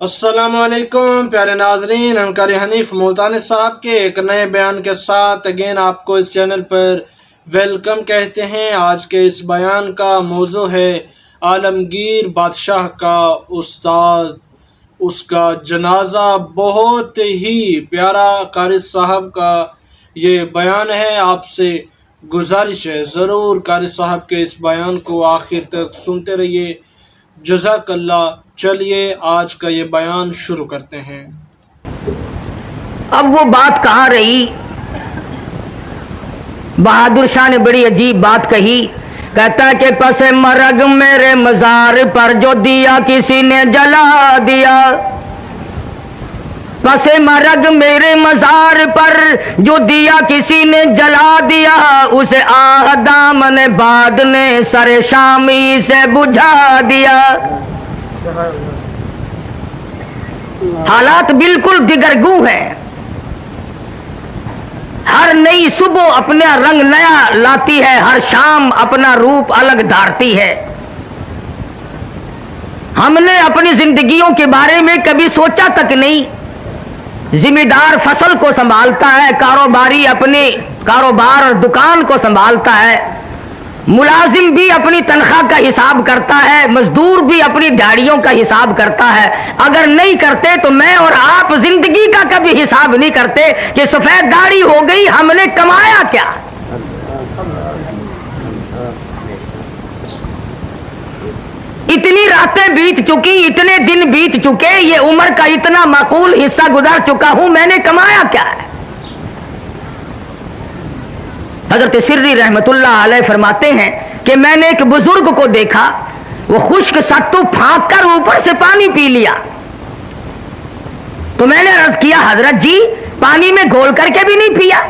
السلام علیکم پیارے ناظرین، انکاری حنیف ملتانی صاحب کے ایک نئے بیان کے ساتھ اگین آپ کو اس چینل پر ویلکم کہتے ہیں۔ آج کے اس بیان کا موضوع ہے عالمگیر بادشاہ کا استاد، اس کا جنازہ۔ بہت ہی پیارا قاری صاحب کا یہ بیان ہے، آپ سے گزارش ہے ضرور قاری صاحب کے اس بیان کو آخر تک سنتے رہیے، جزاک اللہ۔ چلیے آج کا یہ بیان شروع کرتے ہیں۔ اب وہ بات کہاں رہی؟ بہادر شاہ نے بڑی عجیب بات کہی، کہتا ہے کہ پس مرگ میرے مزار پر جو دیا کسی نے جلا دیا، پس مرگ میرے مزار پر جو دیا کسی نے جلا دیا، اسے آہ دامن باد نے سر شامی سے بجھا دیا۔ حالات بالکل دگرگوں ہیں، ہر نئی صبح اپنا رنگ نیا لاتی ہے، ہر شام اپنا روپ الگ دھارتی ہے۔ ہم نے اپنی زندگیوں کے بارے میں کبھی سوچا تک نہیں۔ ذمہ دار فصل کو سنبھالتا ہے، کاروباری اپنے کاروبار اور دکان کو سنبھالتا ہے، ملازم بھی اپنی تنخواہ کا حساب کرتا ہے، مزدور بھی اپنی دیہڑیوں کا حساب کرتا ہے۔ اگر نہیں کرتے تو میں اور آپ زندگی کا کبھی حساب نہیں کرتے کہ سفید داڑھی ہو گئی، ہم نے کمایا کیا؟ اتنی راتیں بیت چکی، اتنے دن بیت چکے، یہ عمر کا اتنا معقول حصہ گزار چکا ہوں، میں نے کمایا کیا ہے؟ حضرت سری رحمت اللہ علیہ فرماتے ہیں کہ میں نے ایک بزرگ کو دیکھا، وہ خشک ستو پھانک کر اوپر سے پانی پی لیا۔ تو میں نے عرض کیا حضرت جی پانی میں گھول کر کے بھی نہیں پیا؟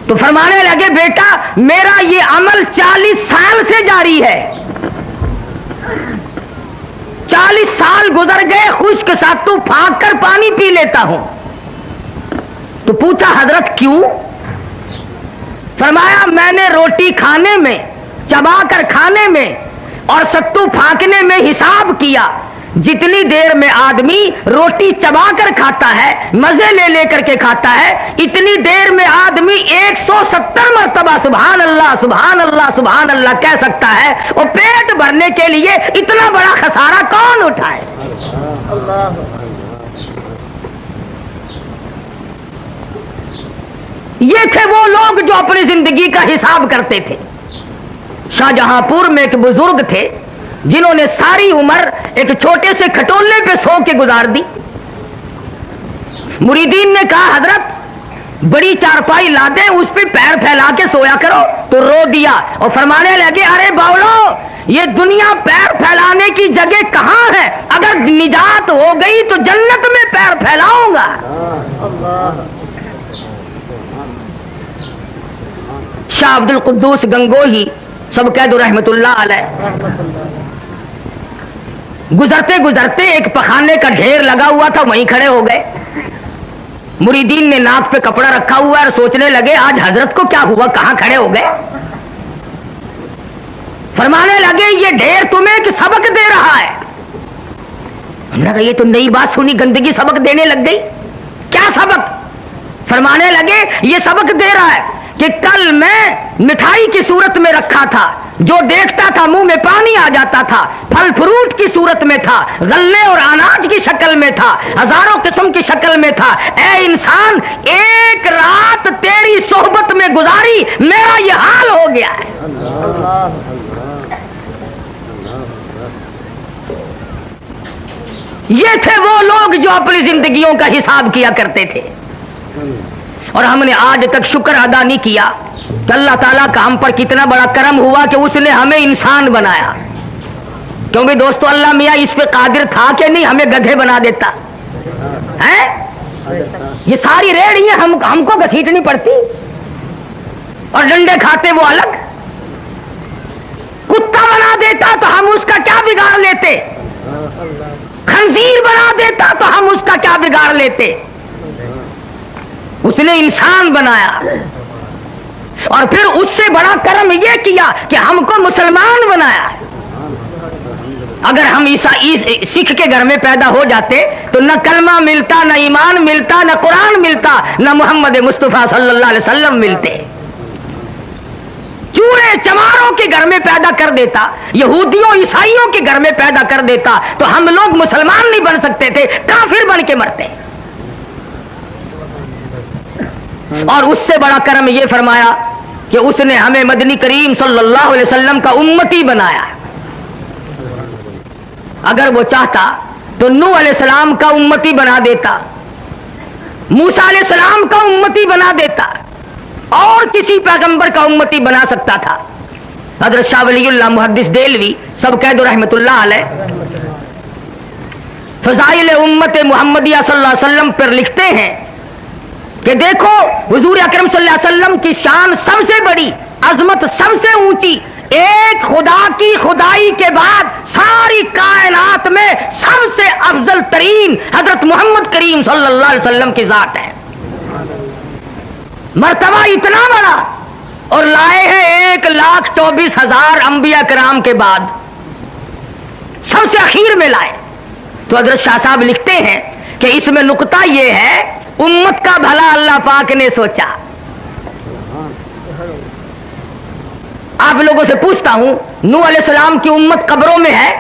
تو فرمانے لگے بیٹا میرا یہ عمل 40 سال سے جاری ہے، 40 سال گزر گئے خشک ستو پھانک کر پانی پی لیتا ہوں۔ تو پوچھا حضرت کیوں؟ فرمایا میں نے روٹی کھانے میں، چبا کر کھانے میں اور ستو پھانکنے میں حساب کیا، جتنی دیر میں آدمی روٹی چبا کر کھاتا ہے، مزے لے لے کر کے کھاتا ہے، اتنی دیر میں آدمی 170 مرتبہ سبحان اللہ سبحان اللہ سبحان اللہ کہہ سکتا ہے، اور پیٹ بھرنے کے لیے اتنا بڑا خسارہ کون اٹھائے؟ اللہ۔ یہ تھے وہ لوگ جو اپنی زندگی کا حساب کرتے تھے۔ شاہجہاں پور میں ایک بزرگ تھے جنہوں نے ساری عمر ایک چھوٹے سے کھٹولے پہ سو کے گزار دی۔ مریدین نے کہا حضرت بڑی چارپائی لا دیں، اس پہ پیر پھیلا کے سویا کرو، تو رو دیا اور فرمانے لگے ارے باولو یہ دنیا پیر پھیلانے کی جگہ کہاں ہے؟ اگر نجات ہو گئی تو جنت میں پیر پھیلاؤں گا۔ شاہ عبد القدوس گنگوہی سب کہہ دو رحمت اللہ علیہ، گزرتے گزرتے ایک پخانے کا ڈھیر لگا ہوا تھا، وہیں کھڑے ہو گئے۔ مریدین نے ناک پہ کپڑا رکھا ہوا ہے اور سوچنے لگے آج حضرت کو کیا ہوا، کہاں کھڑے ہو گئے؟ فرمانے لگے یہ ڈھیر تمہیں ایک سبق دے رہا ہے۔ ہم نے کہا یہ تو نئی بات سنی، گندگی سبق دینے لگ گئی، کیا سبق؟ فرمانے لگے یہ سبق دے رہا ہے کہ کل میں مٹھائی کی صورت میں رکھا تھا، جو دیکھتا تھا منہ میں پانی آ جاتا تھا، پھل فروٹ کی صورت میں تھا، غلے اور اناج کی شکل میں تھا، ہزاروں قسم کی شکل میں تھا۔ اے انسان ایک رات تیری صحبت میں گزاری، میرا یہ حال ہو گیا ہے۔ یہ تھے وہ لوگ جو اپنی زندگیوں کا حساب کیا کرتے تھے، اور ہم نے آج تک شکر ادا نہیں کیا کہ اللہ تعالیٰ کا ہم پر کتنا بڑا کرم ہوا کہ اس نے ہمیں انسان بنایا۔ کیونکہ دوستو اللہ میاں اس پہ قادر تھا کہ نہیں ہمیں گدھے بنا دیتا ہے؟ یہ ساری ریڑیاں ہم کو گھسیٹنی پڑتی اور ڈنڈے کھاتے وہ الگ۔ کتا بنا دیتا تو ہم اس کا کیا بگاڑ لیتے، خنزیر بنا دیتا تو ہم اس کا کیا بگاڑ لیتے۔ اس نے انسان بنایا، اور پھر اس سے بڑا کرم یہ کیا کہ ہم کو مسلمان بنایا۔ اگر ہم سکھ کے گھر میں پیدا ہو جاتے تو نہ کلمہ ملتا، نہ ایمان ملتا، نہ قرآن ملتا، نہ محمد مصطفیٰ صلی اللہ علیہ وسلم ملتے۔ چوڑے چماروں کے گھر میں پیدا کر دیتا، یہودیوں عیسائیوں کے گھر میں پیدا کر دیتا تو ہم لوگ مسلمان نہیں بن سکتے تھے، کافر بن کے مرتے۔ اور اس سے بڑا کرم یہ فرمایا کہ اس نے ہمیں مدنی کریم صلی اللہ علیہ وسلم کا امتی بنایا۔ اگر وہ چاہتا تو نوح علیہ السلام کا امتی بنا دیتا، موسیٰ علیہ السلام کا امتی بنا دیتا، اور کسی پیغمبر کا امتی بنا سکتا تھا۔ حضرت شاہ ولی اللہ محدث دہلوی سب قید رحمت اللہ علیہ فضائل امت محمدیہ صلی اللہ علیہ وسلم پر لکھتے ہیں کہ دیکھو حضور اکرم صلی اللہ علیہ وسلم کی شان سب سے بڑی، عظمت سب سے اونچی، ایک خدا کی خدائی کے بعد ساری کائنات میں سب سے افضل ترین حضرت محمد کریم صلی اللہ علیہ وسلم کی ذات ہے۔ مرتبہ اتنا بڑا، اور لائے ہیں 1,24,000 انبیاء کرام کے بعد، سب سے اخیر میں لائے۔ تو حضرت شاہ صاحب لکھتے ہیں کہ اس میں نقطہ یہ ہے، امت کا بھلا اللہ پاک نے سوچا۔ آپ لوگوں سے پوچھتا ہوں، نوح علیہ السلام کی امت قبروں میں ہے؟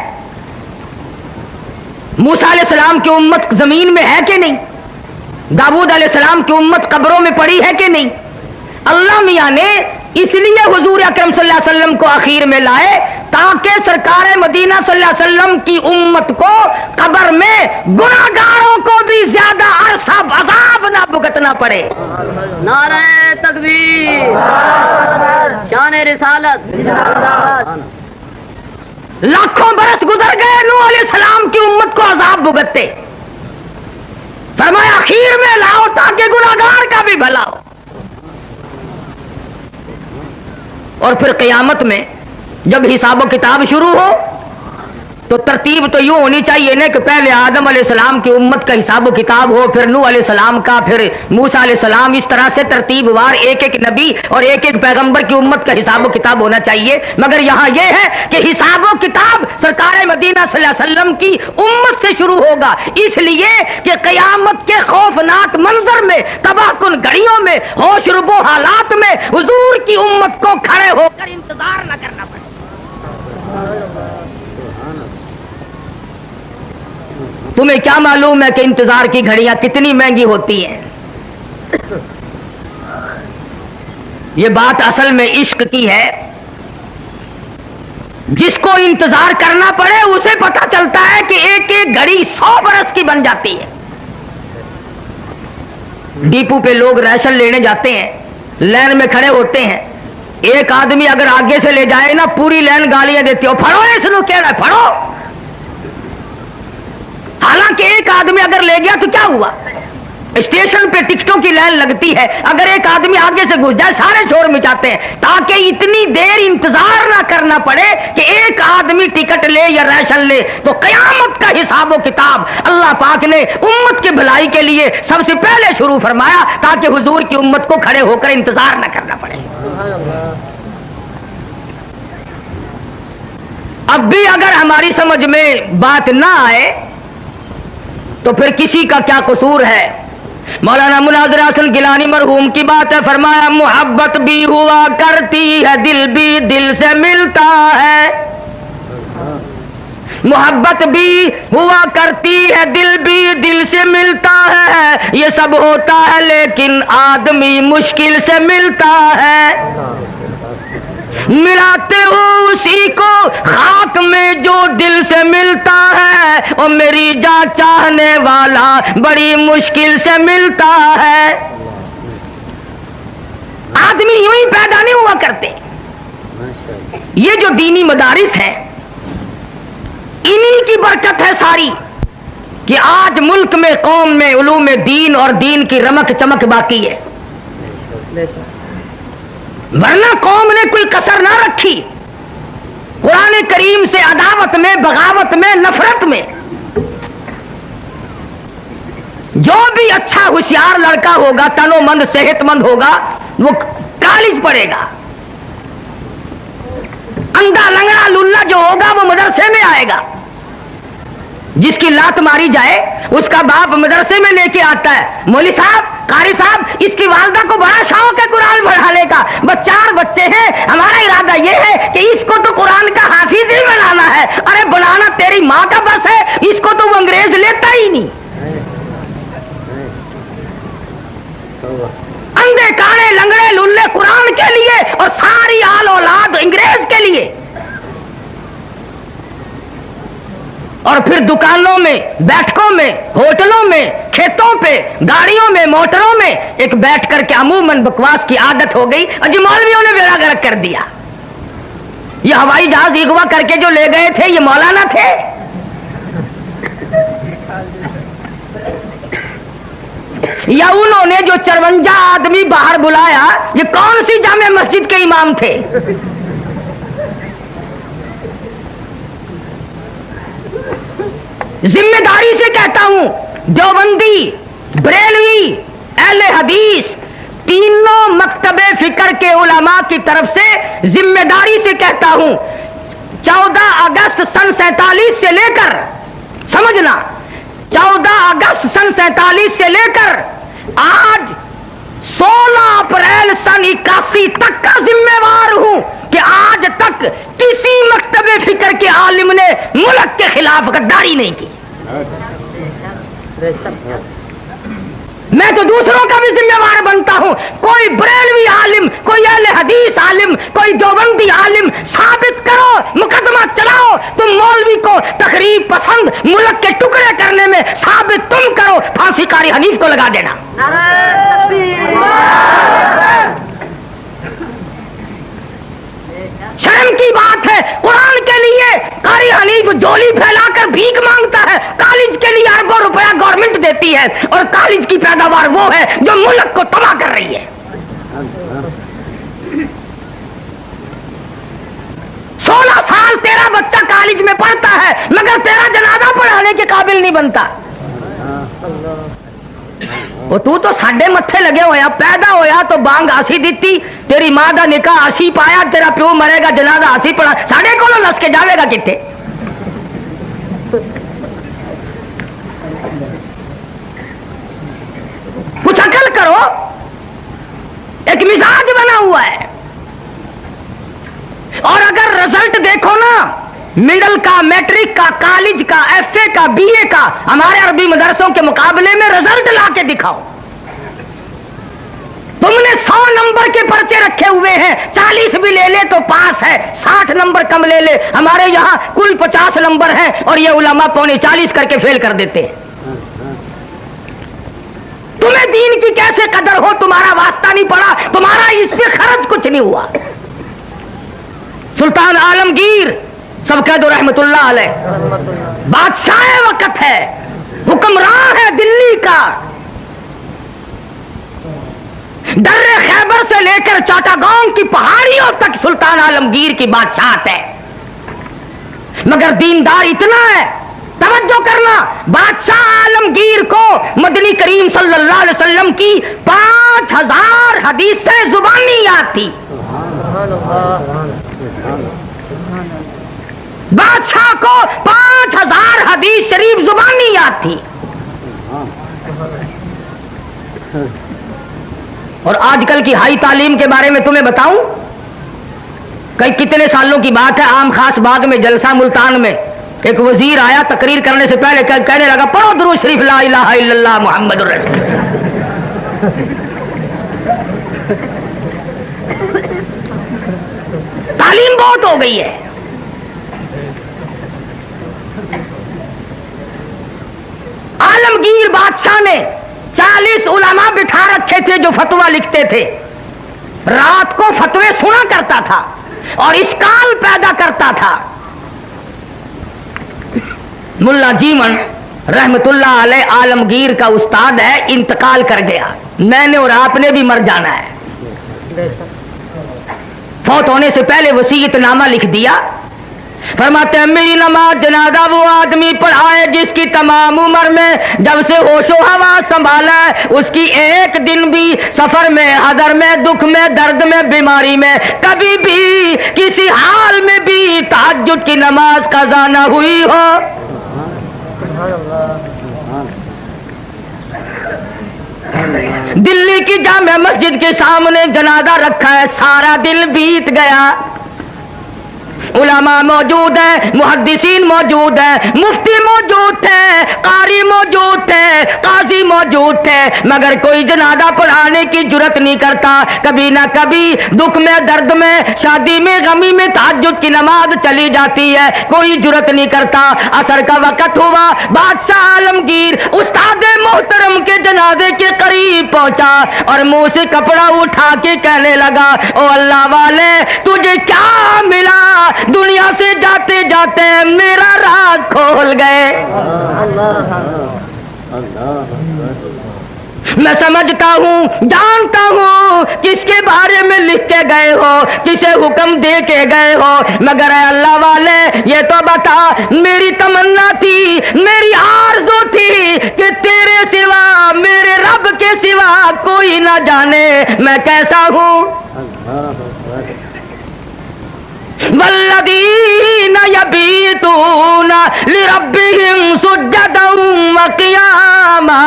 موسیٰ علیہ السلام کی امت زمین میں ہے کہ نہیں؟ داؤد علیہ السلام کی امت قبروں میں پڑی ہے کہ نہیں؟ اللہ میاں نے اس لیے حضور اکرم صلی اللہ علیہ وسلم کو اخیر میں لائے تاکہ سرکار مدینہ صلی اللہ علیہ وسلم کی امت کو قبر میں گناہگاروں کو بھی زیادہ عرصہ عذاب نہ بھگتنا پڑے۔ نعرہ تکبیر، شان رسالت۔ لاکھوں برس گزر گئے نوح علیہ السلام کی امت کو عذاب بھگتتے، فرمایا اخیر میں لاؤ تاکہ گناہگار کا بھی بھلا ہو۔ اور پھر قیامت میں جب حساب و کتاب شروع ہو تو ترتیب تو یوں ہونی چاہیے نا کہ پہلے آدم علیہ السلام کی امت کا حساب و کتاب ہو، پھر نوح علیہ السلام کا، پھر موسیٰ علیہ السلام، اس طرح سے ترتیب وار ایک ایک نبی اور ایک ایک پیغمبر کی امت کا حساب و کتاب ہونا چاہیے۔ مگر یہاں یہ ہے کہ حساب و کتاب سرکار مدینہ صلی اللہ علیہ وسلم کی امت سے شروع ہوگا، اس لیے کہ قیامت کے خوفناک منظر میں، تباہ کن گھڑیوں میں، ہوش ربو حالات میں حضور کی امت کو کھڑے ہو کر انتظار نہ کرنا پڑے۔ تمہیں کیا معلوم ہے کہ انتظار کی گھڑیاں کتنی مہنگی ہوتی ہیں؟ یہ بات اصل میں عشق کی ہے۔ جس کو انتظار کرنا پڑے اسے پتہ چلتا ہے کہ ایک ایک گھڑی 100 برس کی بن جاتی ہے۔ ڈیپو پہ لوگ ریشن لینے جاتے ہیں، لائن میں کھڑے ہوتے ہیں، ایک آدمی اگر آگے سے لے جائے نا پوری لائن گالیاں دیتی ہو، پھڑو اس نو کہہ رہا ہے پھڑو۔ حالانکہ ایک آدمی اگر لے گیا تو کیا ہوا؟ اسٹیشن پہ ٹکٹوں کی لائن لگتی ہے، اگر ایک آدمی آگے سے گھس جائے سارے شور مچاتے ہیں تاکہ اتنی دیر انتظار نہ کرنا پڑے کہ ایک آدمی ٹکٹ لے یا ریشن لے۔ تو قیامت کا حساب و کتاب اللہ پاک نے امت کی بھلائی کے لیے سب سے پہلے شروع فرمایا تاکہ حضور کی امت کو کھڑے ہو کر انتظار نہ کرنا پڑے۔ اب بھی اگر ہماری سمجھ میں بات نہ آئے تو پھر کسی کا کیا قصور ہے؟ مولانا مناظر حسن گیلانی مرحوم کی بات ہے، فرمایا محبت بھی ہوا کرتی ہے، دل بھی دل سے ملتا ہے۔ محبت بھی ہوا کرتی ہے، دل بھی دل سے ملتا ہے، یہ سب ہوتا ہے لیکن آدمی مشکل سے ملتا ہے۔ ملاتے ہو اسی کو خاک میں جو دل سے ملتا ہے، اور میری جان چاہنے والا بڑی مشکل سے ملتا ہے۔ آدمی یوں ہی پیدا نہیں ہوا کرتے۔ یہ جو دینی مدارس ہیں انہی کی برکت ہے ساری کہ آج ملک میں قوم میں علوم دین اور دین کی رمک چمک باقی ہے، ورنہ قوم نے کوئی کسر نہ رکھی قرآن کریم سے عداوت میں، بغاوت میں، نفرت میں۔ جو بھی اچھا ہوشیار لڑکا ہوگا، تنو مند صحت مند ہوگا، وہ کالج پڑھے گا۔ اندھا لنگڑا للا جو ہوگا وہ مدرسے میں آئے گا۔ جس کی لات ماری جائے اس کا باپ مدرسے میں لے کے آتا ہے، مولوی صاحب، قاری صاحب، اس کی والدہ کو بڑا شوق ہے قرآن پڑھانے کا، 4 بچے ہیں، ہمارا ارادہ یہ ہے کہ اس کو تو قرآن کا حافظ ہی بنانا ہے۔ ارے بنانا تیری ماں کا بس ہے، اس کو تو وہ انگریز لیتا ہی نہیں۔ اندھے کانے لنگڑے للے قرآن کے لیے اور ساری آل اولاد انگریز کے لیے۔ اور پھر دکانوں میں، بیٹھکوں میں، ہوٹلوں میں، کھیتوں پہ، گاڑیوں میں، موٹروں میں ایک بیٹھ کر کے عموماً بکواس کی عادت ہو گئی، اور مولویوں نے بیڑا گرک کر دیا۔ یہ ہوائی جہاز اغوا کر کے جو لے گئے تھے یہ مولانا تھے؟ یا انہوں نے جو 54 آدمی باہر بلایا یہ کون سی جامع مسجد کے امام تھے؟ ذمہ داری سے کہتا ہوں، دیوبندی، بریلوی، اہل حدیث، تینوں مکتب فکر کے علماء کی طرف سے ذمہ داری سے کہتا ہوں، 14 اگست سن 47 سے لے کر، سمجھنا، 14 اگست سن 47 سے لے کر آج 16 اپریل سن 81 تک کا ذمہ وار ہوں کہ آج تک کسی مکتب فکر کے عالم نے ملک کے خلاف غداری نہیں کی۔ میں تو دوسروں کا بھی ذمہ وار بنتا ہوں، کوئی بریلوی عالم، کوئی اہل حدیث عالم، کوئی دیوبندی عالم ثابت کرو، مقدمہ چلاؤ، تم مولوی کو تخریب پسند ملک کے ٹکڑے کرنے میں ثابت تم کرو، پھانسی قاری حنیف کو لگا دینا۔ شرم کی بات ہے، قرآن کے لیے قاری حنیف جولی پھیلا کر بھیک مانگتا ہے، کالج کے لیے اربوں روپیہ گورنمنٹ دیتی ہے، اور کالج کی پیداوار وہ ہے جو ملک کو تباہ کر رہی ہے۔ 16 سال تیرا بچہ کالج میں پڑھتا ہے مگر تیرا جنازہ پڑھانے کے قابل نہیں بنتا۔ وہ تو ساڈے متھے لگے ہویا، پیدا ہویا تو بانگ آسی دیتی، تیری ماں دا نکاح آسی پایا، تیرا پیو مرے گا جنازہ آسی پڑھا، ساڈے کولوں نس کے جاوے گا کتے؟ کچھ عقل کرو، ایک مزاج بنا ہوا ہے۔ اور اگر رزلٹ دیکھو نا، مڈل کا، میٹرک کا، کالج کا، ایف اے کا، بی اے کا، ہمارے عربی مدرسوں کے مقابلے میں رزلٹ لا کے دکھاؤ۔ تم نے 100 نمبر کے پرچے رکھے ہوئے ہیں، 40 بھی لے لے تو پاس ہے، 60 نمبر کم لے لے، ہمارے یہاں کل 50 نمبر ہیں اور یہ علماء 40 کر کے فیل کر دیتے ہیں۔ تمہیں دین کی کیسے قدر ہو؟ تمہارا واسطہ نہیں پڑا، تمہارا اس پہ خرچ کچھ نہیں ہوا۔ سلطان عالمگیر سب کہہ دو رحمت اللہ علیہ، بادشاہ وقت ہے، حکمران ہے دلی کا، در خیبر سے لے کر چاٹاگاؤں کی پہاڑیوں تک سلطان عالمگیر کی بادشاہت ہے، مگر دیندار اتنا ہے، توجہ کرنا، بادشاہ عالمگیر کو مدنی کریم صلی اللہ علیہ وسلم کی 5000 حدیثیں زبانی یاد تھی۔ بادشاہ کو 5000 حدیث شریف زبانی یاد تھی۔ اور آج کل کی ہائی تعلیم کے بارے میں تمہیں بتاؤں، کتنے سالوں کی بات ہے، عام خاص باغ میں جلسہ ملتان میں ایک وزیر آیا، تقریر کرنے سے پہلے کہنے لگا پڑھو درود شریف لا الہ الا اللہ محمد الرسول اللہ۔ تعلیم بہت ہو گئی ہے۔ عالمگیر بادشاہ نے 40 علماء بٹھا رکھے تھے جو فتویٰ لکھتے تھے، رات کو فتوے سنا کرتا تھا اور اشکال پیدا کرتا تھا۔ ملا جیون رحمت اللہ علیہ عالمگیر کا استاد ہے، انتقال کر گیا، میں نے اور آپ نے بھی مر جانا ہے۔ فوت ہونے سے پہلے وصیت نامہ لکھ دیا، فرماتے ہیں میری نماز جنازہ وہ آدمی پڑھائے جس کی تمام عمر میں جب سے ہوش و حواس سنبھالا ہے اس کی ایک دن بھی سفر میں، حضر میں، دکھ میں، درد میں، بیماری میں کبھی بھی کسی حال میں بھی تہجد کی نماز قضا نہ ہوئی ہو۔ دلی کی جامع مسجد کے سامنے جنازہ رکھا ہے، سارا دل بیت گیا، علماء موجود ہیں، محدثین موجود ہیں، مفتی موجود تھے، قاری موجود تھے، قاضی موجود تھے، مگر کوئی جنازہ پڑھانے کی جرت نہیں کرتا۔ کبھی نہ کبھی دکھ میں، درد میں، شادی میں، غمی میں تہجد کی نماز چلی جاتی ہے، کوئی جرت نہیں کرتا۔ عصر کا وقت ہوا، بادشاہ عالمگیر استاد محترم کے جنازے کے قریب پہنچا اور منہ سے کپڑا اٹھا کے کہنے لگا، او اللہ والے، تجھے کیا ملا؟ دنیا سے جاتے جاتے میرا راز کھول گئے۔ میں سمجھتا ہوں، جانتا ہوں کس کے بارے میں لکھ کے گئے ہو، کسے حکم دے کے گئے ہو، مگر اے اللہ والے یہ تو بتا، میری تمنا تھی، میری آرزو تھی کہ تیرے سوا، میرے رب کے سوا کوئی نہ جانے میں کیسا ہوں۔ والذین یبیتون لربہم سجدا وقیاما،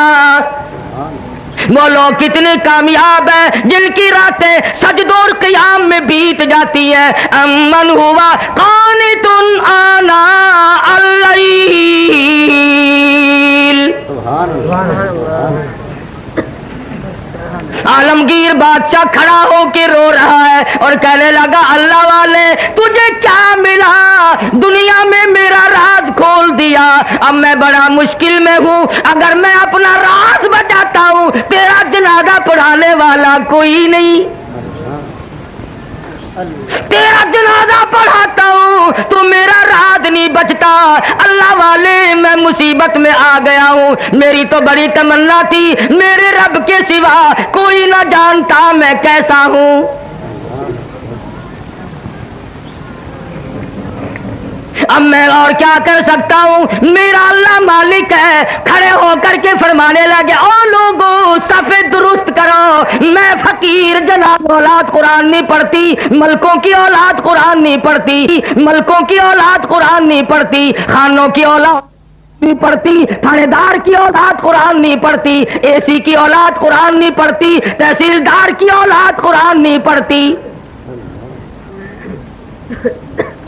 وہ لوگ کتنے کامیاب ہیں جن کی راتیں سجدوں اور قیام میں بیت جاتی ہے۔ امن ہوا قانت آناء اللیل، عالمگیر بادشاہ کھڑا ہو کے رو رہا ہے اور کہنے لگا، اللہ والے تجھے کیا ملا؟ دنیا میں میرا راز کھول دیا، اب میں بڑا مشکل میں ہوں، اگر میں اپنا راز بچاتا ہوں تیرا جنازہ پڑھانے والا کوئی نہیں، تیرا جنازہ پڑھاتا ہوں تو میرا راز نہیں بچتا۔ اللہ والے میں مصیبت میں آ گیا ہوں، میری تو بڑی تمنا تھی، میرے رب کے سوا کوئی نہ جانتا میں کیسا ہوں۔ اب میں اور کیا کر سکتا ہوں، میرا اللہ مالک ہے۔ کھڑے ہو کر کے فرمانے لگے، او لوگوں صفے درست کرو، میں فقیر جناب اولاد قرآن نہیں پڑھتی، ملکوں کی اولاد قرآن نہیں پڑھتی، ملکوں کی اولاد قرآن نہیں پڑھتی، خانوں کی اولاد نہیں پڑھتی، تھانے دار کی اولاد قرآن نہیں پڑھتی، اے سی کی اولاد قرآن نہیں پڑھتی، تحصیلدار کی اولاد قرآن نہیں پڑھتی،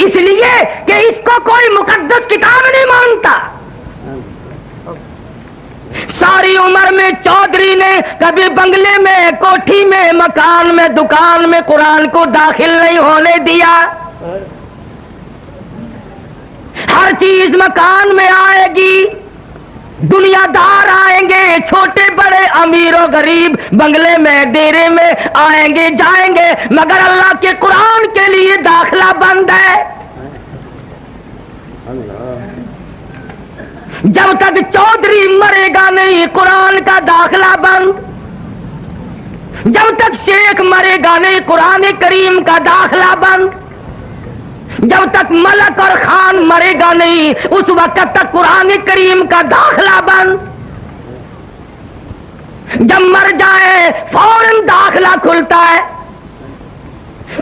اس لیے کہ اس کو کوئی مقدس کتاب نہیں مانتا۔ ساری عمر میں چودھری نے کبھی بنگلے میں، کوٹھی میں، مکان میں، دکان میں قرآن کو داخل نہیں ہونے دیا۔ ہر چیز مکان میں آئے گی، دنیا دار آئیں گے، چھوٹے بڑے، امیر و غریب، بنگلے میں، ڈیرے میں آئیں گے جائیں گے، مگر اللہ کے قرآن کے لیے داخلہ بند ہے۔ جب تک چودھری مرے گا نہیں قرآن کا داخلہ بند، جب تک شیخ مرے گا نہیں قرآن کریم کا داخلہ بند، جب تک ملک اور خان مرے گا نہیں اس وقت تک قرآن کریم کا داخلہ بند، جب مر جائے فوراً داخلہ کھلتا ہے۔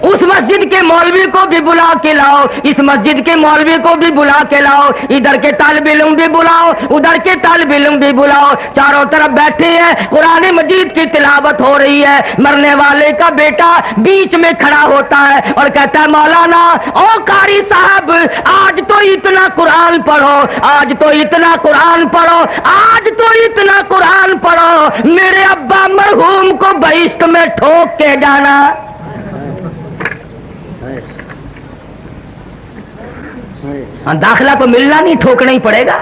اس مسجد کے مولوی کو بھی بلا کے لاؤ، اس مسجد کے مولوی کو بھی بلا کے لاؤ، ادھر کے طالب علم بھی بلاؤ، ادھر کے طالب علم بھی بلاؤ، چاروں طرف بیٹھے ہیں، قرآن مجید کی تلاوت ہو رہی ہے۔ مرنے والے کا بیٹا بیچ میں کھڑا ہوتا ہے اور کہتا ہے، مولانا او قاری صاحب آج تو اتنا قرآن پڑھو، آج تو اتنا قرآن پڑھو، آج تو اتنا قرآن پڑھو، میرے ابا مرحوم کو بہشت میں ٹھوک کے جانا۔ داخلہ تو ملنا نہیں، ٹھوکنا ہی پڑے گا۔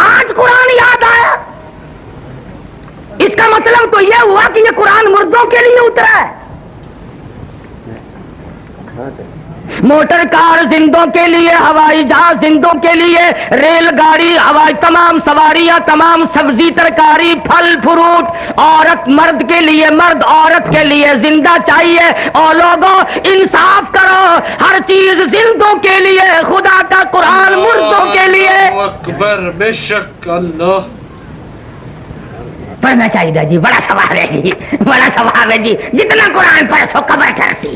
آج قرآن یاد آیا، اس کا مطلب تو یہ ہوا کہ یہ قرآن مردوں کے لیے اترا ہے۔ موٹر کار زندوں کے لیے، ہوائی جہاز زندوں کے لیے، ریل گاڑی، ہوائی تمام سواریاں، تمام سبزی ترکاری، پھل فروٹ، عورت مرد کے لیے، مرد عورت کے لیے زندہ چاہیے۔ اور لوگوں انصاف کرو، ہر چیز زندوں کے لیے، خدا کا قرآن مردوں کے لیے۔ اللہ اکبر، بے شک اللہ پڑھنا چاہیے جی، بڑا ثواب ہے جی، بڑا ثواب ہے جی، جتنا قرآن پڑھ سو قبر ٹھہرسی۔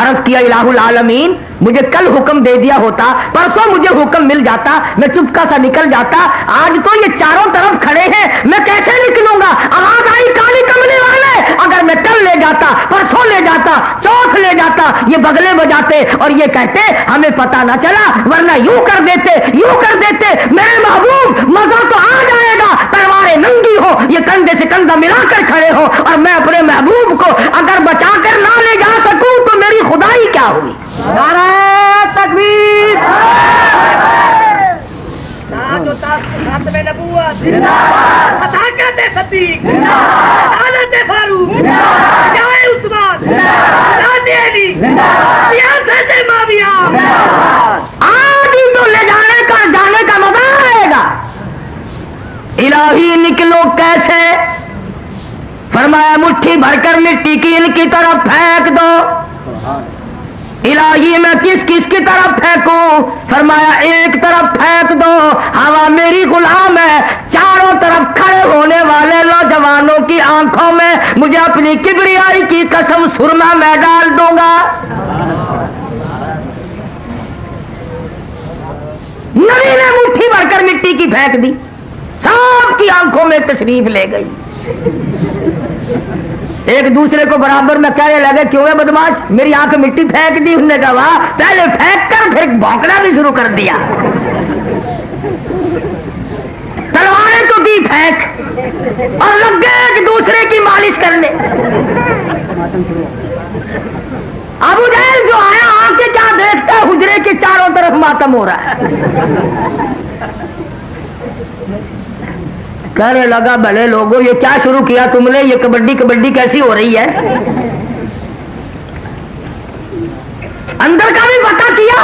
عرض کیا الہ العالمین مجھے کل حکم دے دیا ہوتا, پرسوں مجھے حکم مل جاتا, میں چپکا سا نکل جاتا. آج تو یہ چاروں طرف کھڑے ہیں, میں کیسے نکلوں گا؟ آواز آئی کالی کملی والے, اگر میں کل لے جاتا, پرسوں لے جاتا, چوتھ لے جاتا, یہ بغلے بجاتے اور یہ کہتے ہمیں پتہ نہ چلا, ورنہ یوں کر دیتے, یوں کر دیتے. میرے محبوب مزہ تو آ جائے گا, تلواریں ننگی ہو, یہ کندھے سے کندھا ملا کر کھڑے ہو, اور میں اپنے محبوب کو اگر بچا کر نہ لے جا سکوں تو میری خدائی کیا ہوئی؟ نعرہ تکبیر, آج ہی تو لے جانے کا مزہ آئے گا. الہی نکلو کیسے؟ فرمایا مٹھی بھر کر مٹی کی ان کی طرف پھینک دو. الہی میں کس کس کی طرف پھینکوں؟ فرمایا ایک طرف پھینک دو, ہوا میری غلام ہے. چاروں طرف کھڑے ہونے والے نوجوانوں کی آنکھوں میں مجھے اپنی کبریائی کی قسم سرما میں ڈال دوں گا. نبی نے مٹھی بھر کر مٹی کی پھینک دی, سب کی آنکھوں میں تشریف لے گئی. ایک دوسرے کو برابر میں کہنے لگے کیوں ہے بدماش, میری آنکھ مٹی پھینک دی. انہوں نے کہا واہ, پہلے پھینک کر پھر بھونکنا بھی شروع کر دیا. تلواریں تو دی پھینک اور لگ گئے ایک دوسرے کی مالش کرنے. ابو جہل جو آیا آ کے کیا دیکھتا ہے, حجرے کے چاروں طرف ماتم ہو رہا ہے. کہنے لگا بھلے لوگوں یہ کیا شروع کیا تم نے, یہ کبڈی کبڈی کیسی ہو رہی ہے؟ اندر کا بھی پتہ کیا.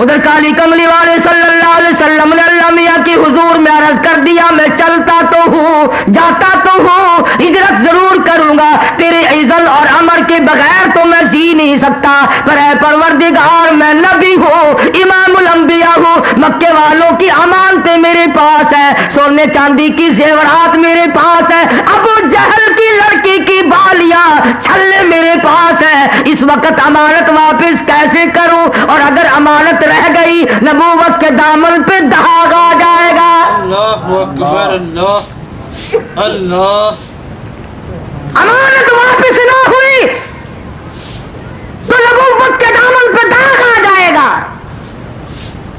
ادھر کالی کملی والے صلی اللہ علیہ وسلم نے اللہ میاں کی حضور میں عرض کر دیا میں چلتا تو ہوں, جاتا تو ہوں, ہجرت ضرور کروں گا, تیرے اذن اور امر کے بغیر تو میں جی نہیں سکتا, پر اے پروردگار میں نبی ہوں, امام الانبیاء ہوں, مکے والوں کی امانتیں میرے پاس ہے, سونے چاندی کی زیورات میرے پاس ہے, ابو جہل کی لڑکی کی بالیاں چھلے میرے پاس ہے. اس وقت امانت واپس کیسے کروں, اور اگر امانت رہ گئی نبوت کے دامن پہ داغ آ جائے گا. اللہ اکبر, اللہ اللہ. امانت واپس نہ ہوئی تو نبوت کے دامن پہ داغ آ جائے گا.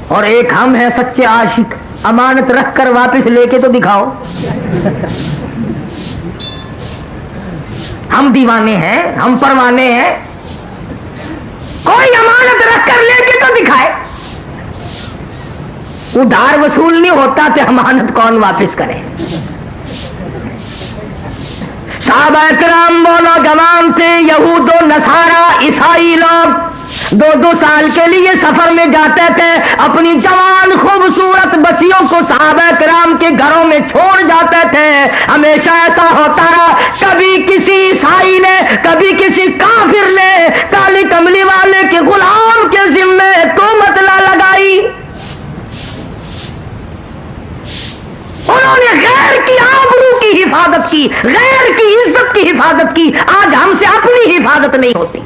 اور ایک ہم ہیں سچے عاشق, امانت رکھ کر واپس لے کے تو دکھاؤ. ہم دیوانے ہیں, ہم پروانے ہیں, کوئی امانت رکھ کر لے کے تو دکھائے. ادھار وصول نہیں ہوتا تو امانت کون واپس کرے؟ صحابہ کرام وہ نوجوان تھے, یہود و نصارا عیسائی لوگ 2-2 سال کے لیے سفر میں جاتے تھے, اپنی جوان خوبصورت بچیوں کو صحابہ کرام کے گھروں میں چھوڑ جاتے تھے. ہمیشہ ایسا ہوتا رہا, کبھی کسی عیسائی نے, کبھی کسی کافر نے کالی کملی والے کے غلام کے ذمے تہمت نہ لگائی. انہوں نے غیر کی آبرو کی حفاظت کی, غیر کی عزت کی حفاظت کی. آج ہم سے اپنی حفاظت نہیں ہوتی.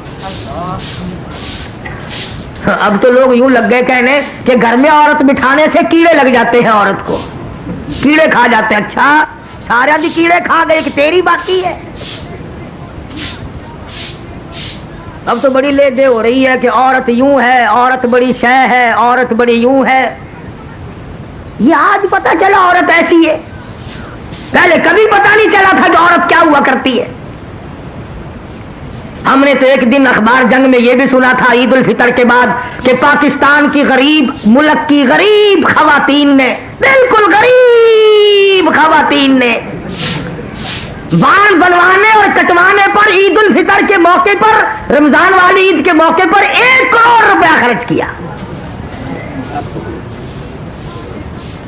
اب تو لوگ یوں لگ گئے کہنے کہ گھر میں عورت بٹھانے سے کیڑے لگ جاتے ہیں, عورت کو کیڑے کھا جاتے ہیں. اچھا سارا دی کیڑے کھا گئے کہ تیری باقی ہے؟ اب تو بڑی لے دے ہو رہی ہے کہ عورت یوں ہے, عورت بڑی شے ہے, عورت بڑی یوں ہے. یہ آج پتہ چلا عورت ایسی ہے, پہلے کبھی پتہ نہیں چلا تھا کہ عورت کیا ہوا کرتی ہے. ہم نے تو ایک دن اخبار جنگ میں یہ بھی سنا تھا عید الفطر کے بعد کہ پاکستان کی غریب ملک کی غریب خواتین نے, بالکل غریب خواتین نے بال بنوانے اور کٹوانے پر عید الفطر کے موقع پر, رمضان والی عید کے موقع پر 1 کروڑ روپیہ خرچ کیا.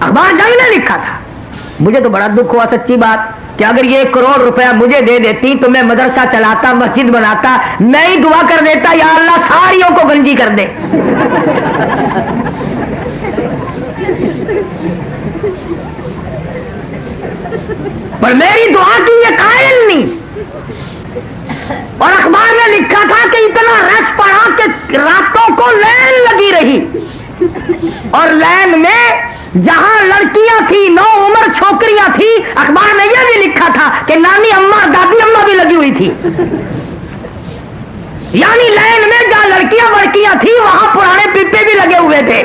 اخبار جنگ نے لکھا تھا. مجھے تو بڑا دکھ ہوا سچی بات کہ اگر یہ 1 کروڑ روپیہ مجھے دے دیتی تو میں مدرسہ چلاتا, مسجد بناتا, میں ہی دعا کر دیتا یا اللہ ساریوں کو گنجی کر دے. پر میری دعا کی یہ قائل نہیں. اور اخبار میں لکھا راتوں کو لین لگی رہی اور لین میں جہاں لڑکیاں تھی 9 عمر چھوکریاں تھی، اخبار میں یہ بھی لکھا تھا کہ نانی اماں دادی اماں بھی لگی ہوئی تھی، یعنی لین میں جہاں لڑکیاں وڑکیاں تھی وہاں پرانے پپے بھی لگے ہوئے تھے۔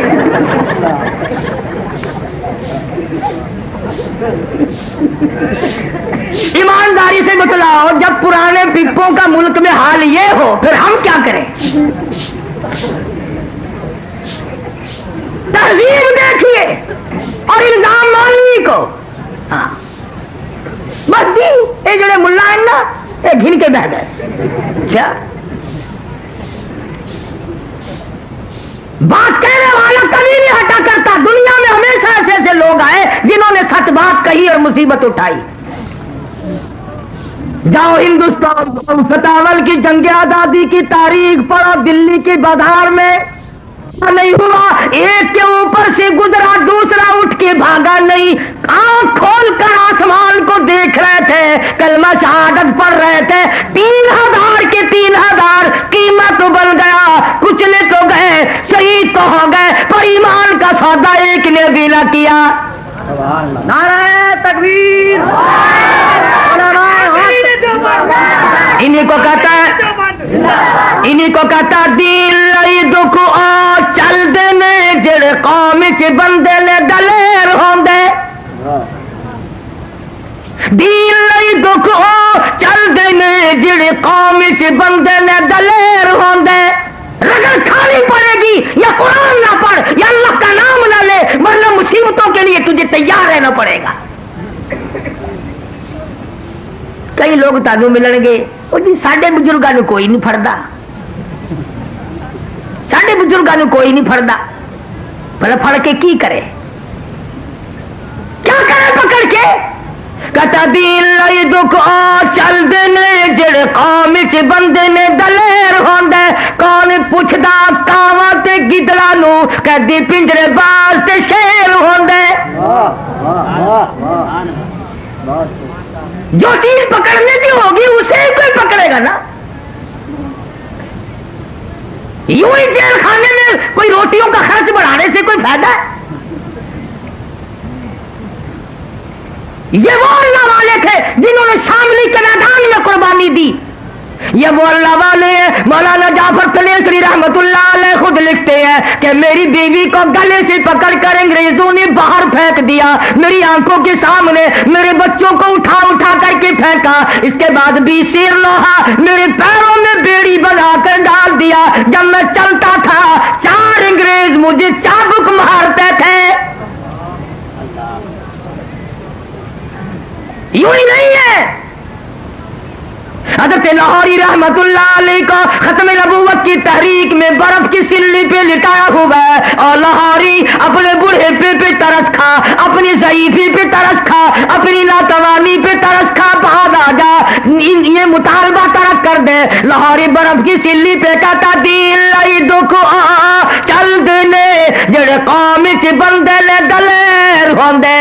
ایمانداری سے بتلاؤ، جب پرانے پپوں کا ملک میں حال یہ ہو پھر ہم کیا کریں؟ تہذیب دیکھیے اور الزام مانوی کو۔ ہاں بس جی یہ جڑے ملا ہیں نا یہ گھن کے بہ گئے۔ کیا بات کہنے والا کبھی نہیں ہٹا کرتا، دنیا میں ہمیشہ ایسے ایسے لوگ آئے جنہوں نے سچ بات کہی اور مصیبت اٹھائی۔ جاؤ ہندوستان 57 کی جنگ آزادی کی تاریخ پڑھو، دلی کی بازار میں نہیں ہوا، ایک کے اوپر سے گزرا دوسرا اٹھ کے بھاگا نہیں، آنکھ کھول کر آسمان کو دیکھ رہے تھے، کلمہ شہادت پڑھ رہے تھے، 3000 کے 3000 قیمت بن گیا، کچلے تو گئے شہید تو ہو گئے پر ایمان کا سودا ایک نے بھی نہ کیا۔ نعرہ تکبیر، انہیں کو کہتا دین لئی دکھ آ چل دینے جڑے قوم چ بندے نے دلیر ہوندے، دین لئی دکھ آ چل دینے جڑے قوم چ بندے نے دلیر ہوندے، رگڑ کھانی پڑے گی یا قرآن نہ پڑھ یا اللہ کا نام نہ لے ورنہ مصیبتوں کے لیے تجھے تیار رہنا پڑے گا۔ کئی لوگ تانوں ملن گے وہ جی ساڈے بزرگاں نوں کوئی نہیں پھڑدا، ساڈے بزرگاں نوں کوئی نہیں پھڑدا، بھلا پھڑ کے کی کرے، کیا کرے پکڑ کے؟ کہتا دین لئی دکھ آ چل دینے جڑے قوم چ بندے نے دلیر ہوندے، کون پوچھدا کاواں تے گدڑاں نوں کہدی پنجرے باز تے شیر ہوندے۔ جو چیز پکڑنے کی ہوگی اسے ہی کوئی پکڑے گا نا، یوں ہی جیل خانے میں کوئی روٹیوں کا خرچ بڑھانے سے کوئی فائدہ ہے؟ یہ وہ اللہ والے تھے جنہوں نے شاملی کے میدان میں قربانی دی، یہ وہ اللہ والے ہیں۔ مولانا جعفر تنیسری رحمت اللہ علیہ خود لکھتے ہیں کہ میری بیوی کو گلے سے پکڑ کر انگریزوں نے باہر پھینک دیا، میری آنکھوں کے سامنے میرے بچوں کو اٹھا اٹھا کر کے پھینکا، اس کے بعد 20 سیر لوہا میرے پیروں میں بیڑی بنا کر ڈال دیا، جب میں چلتا تھا 4 انگریز مجھے چابک مارتے تھے۔ یوں ہی نہیں ہے، حضرت لاہوری رحمت اللہ علیہ کو ختم نبوت کی تحریک میں برف کی سلی پہ لٹایا ہوا ہے اور لاہوری اپنے بوڑھے پہ ترس کھا، اپنی ضعیفی پہ ترس کھا، اپنی ناتوانی پہ ترس کھا، بعد آ جا یہ مطالبہ ترک کر دے۔ لاہوری برف کی سلی پہ کہتا دین لئی دکھ آ چل دینے جڑے قوم چ بندے نے دلیر ہوندے،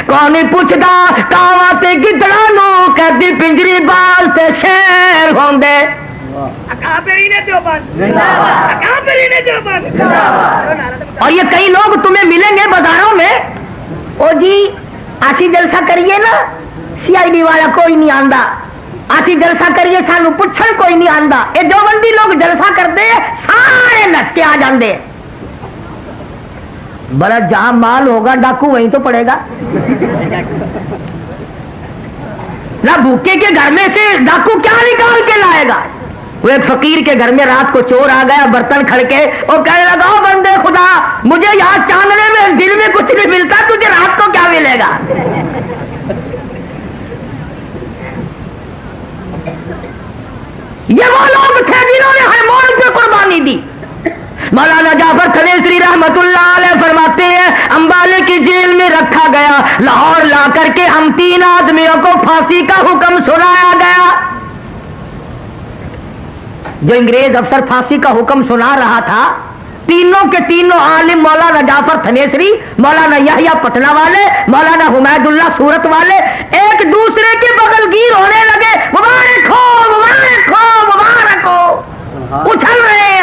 کون پوچھدا کاواں تے گدڑاں نوں کہدی پنجری باز تے شیر ہوندے۔ اور یہ کئی لوگ تمہیں ملیں گے بازاروں میں، او جی اسی جلسہ کریے نا CID والا کوئی نہیں آندا، اسی جلسہ کریے سانو پوچھن کوئی نہیں آندا، یہ دیوبندی لوگ جلسہ کرتے ہیں سارے نس کے آ جاندے، بڑا جہاں مال ہوگا ڈاکو وہیں تو پڑے گا نہ، بھوکے کے گھر میں سے ڈاکو کیا نکال کے لائے گا؟ وہ ایک فقیر کے گھر میں رات کو چور آ گیا برتن کھڑکے اور کہنے لگا او بندے خدا مجھے یہاں چاندنے میں دن میں کچھ نہیں ملتا، تجھے رات کو کیا ملے گا؟ یہ وہ لوگ تھے جنہوں نے ہر موڑ پہ قربانی دی۔ مولانا جعفر تنیسری رحمت اللہ علیہ فرماتے ہیں امبالے کی جیل میں رکھا گیا، لاہور لا کر کے ہم 3 آدمیوں کو پھانسی کا حکم سنایا گیا۔ جو انگریز افسر پھانسی کا حکم سنا رہا تھا تینوں کے تینوں عالم مولانا جعفر تنیسری، مولانا یحییٰ پٹنہ والے، مولانا حمید اللہ سورت والے ایک دوسرے کے بغل گیر ہونے لگے، مبارک ہو مبارک ہو مبارک ہو، اچھل رہے ہیں،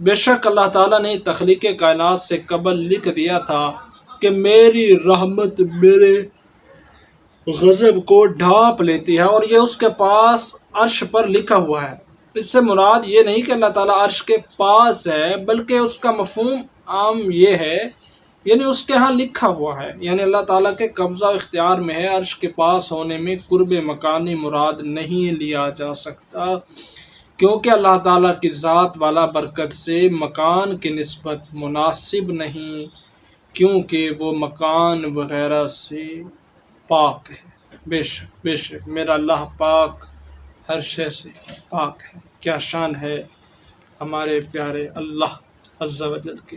بے شک اللہ تعالیٰ نے تخلیق کائنات سے قبل لکھ دیا تھا کہ میری رحمت میرے غضب کو ڈھانپ لیتی ہے، اور یہ اس کے پاس عرش پر لکھا ہوا ہے۔ اس سے مراد یہ نہیں کہ اللہ تعالیٰ عرش کے پاس ہے، بلکہ اس کا مفہوم عام یہ ہے، یعنی اس کے ہاں لکھا ہوا ہے، یعنی اللہ تعالیٰ کے قبضہ و اختیار میں ہے۔ عرش کے پاس ہونے میں قرب مکانی مراد نہیں لیا جا سکتا، کیونکہ اللہ تعالیٰ کی ذات والا برکت سے مکان کی نسبت مناسب نہیں، کیونکہ وہ مکان وغیرہ سے پاک ہے۔ بے شک میرا اللہ پاک ہر شے سے پاک ہے۔ کیا شان ہے ہمارے پیارے اللہ عز و جل کی۔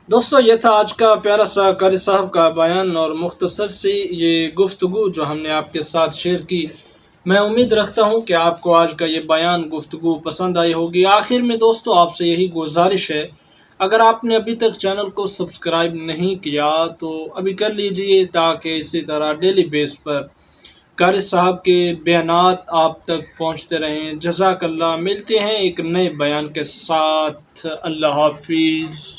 دوستو، یہ تھا آج کا پیارا سا قاری صاحب کا بیان اور مختصر سی یہ گفتگو جو ہم نے آپ کے ساتھ شیئر کی۔ میں امید رکھتا ہوں کہ آپ کو آج کا یہ بیان گفتگو پسند آئی ہوگی۔ آخر میں دوستو آپ سے یہی گزارش ہے، اگر آپ نے ابھی تک چینل کو سبسکرائب نہیں کیا تو ابھی کر لیجئے، تاکہ اسی طرح ڈیلی بیس پر قاری صاحب کے بیانات آپ تک پہنچتے رہیں۔ جزاک اللہ۔ ملتے ہیں ایک نئے بیان کے ساتھ۔ اللہ حافظ۔